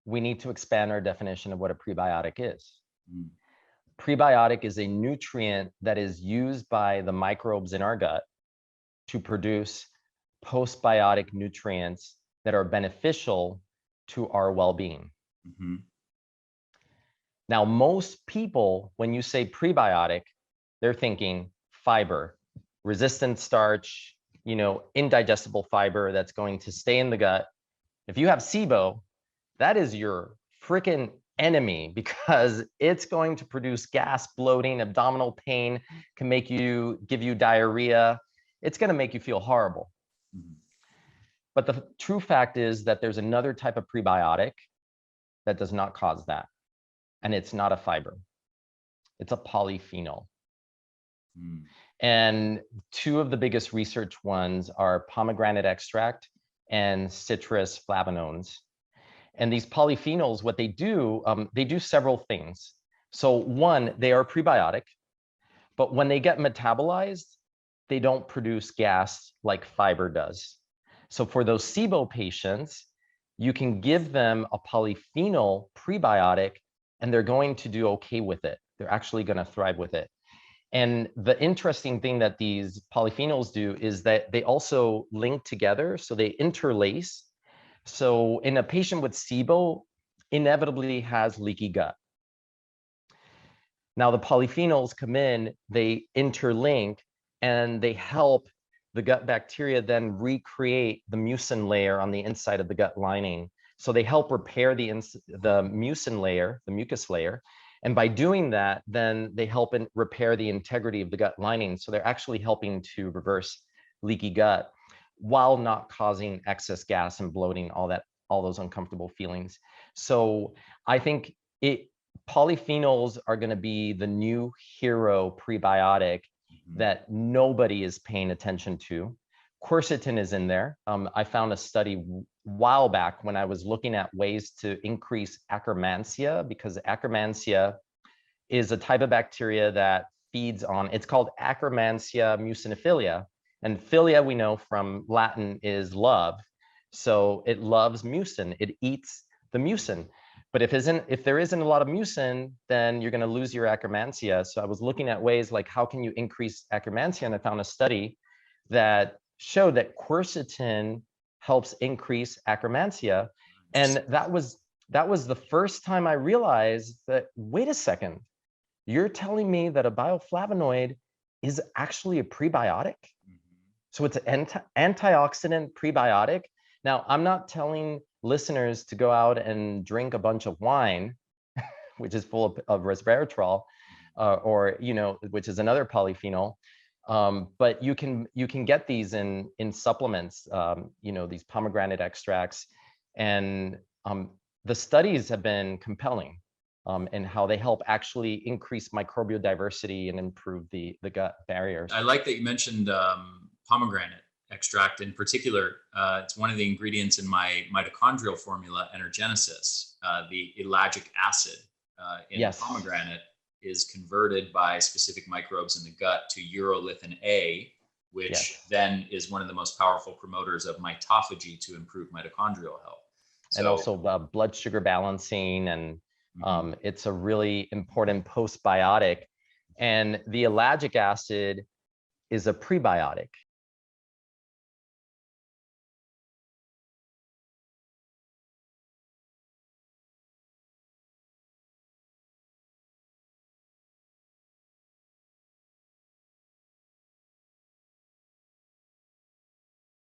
we need to expand our definition of what a prebiotic is. Mm. Prebiotic is a nutrient that is used by the microbes in our gut to produce postbiotic nutrients that are beneficial to our well-being. Mm-hmm. Now, most people, when you say prebiotic, they're thinking fiber, resistant starch, indigestible fiber that's going to stay in the gut. If you have SIBO, that is your freaking enemy, because it's going to produce gas, bloating, abdominal pain, can give you diarrhea. It's going to make you feel horrible. Mm-hmm. But the true fact is that there's another type of prebiotic that does not cause that. And it's not a fiber. It's a polyphenol. Mm. And two of the biggest research ones are pomegranate extract and citrus flavonoids. And these polyphenols, what they do several things. So one, they are prebiotic, but when they get metabolized, they don't produce gas like fiber does. So for those SIBO patients, you can give them a polyphenol prebiotic and they're going to do okay with it. They're actually going to thrive with it. And the interesting thing that these polyphenols do is that they also link together, so they interlace. So in a patient with SIBO, inevitably has leaky gut. Now the polyphenols come in, they interlink, and they help the gut bacteria then recreate the mucin layer on the inside of the gut lining. So they help repair the mucin layer, the mucus layer. And by doing that, then they help repair the integrity of the gut lining. So they're actually helping to reverse leaky gut while not causing excess gas and bloating, all those uncomfortable feelings. So I think polyphenols are going to be the new hero prebiotic that nobody is paying attention to. Quercetin is in there. I found a study a while back when I was looking at ways to increase Akkermansia, because Akkermansia is a type of bacteria that feeds on, it's called Akkermansia mucinophilia. And philia, we know from Latin, is love. So it loves mucin. It eats the mucin. But if there isn't a lot of mucin, then you're going to lose your Akkermansia. So I was looking at ways like, how can you increase Akkermansia? And I found a study that showed that quercetin helps increase Akkermansia. And that was the first time I realized that, wait a second, you're telling me that a bioflavonoid is actually a prebiotic? So it's an antioxidant prebiotic. Now, I'm not telling listeners to go out and drink a bunch of wine, which is full of resveratrol, which is another polyphenol. But you can get these in supplements, these pomegranate extracts, and the studies have been compelling in how they help actually increase microbial diversity and improve the gut barriers. I like that you mentioned pomegranate extract in particular. It's one of the ingredients in my mitochondrial formula, energenesis. The ellagic acid in pomegranate is converted by specific microbes in the gut to urolithin A, which then is one of the most powerful promoters of mitophagy to improve mitochondrial health. And also blood sugar balancing, and it's a really important postbiotic. And the ellagic acid is a prebiotic.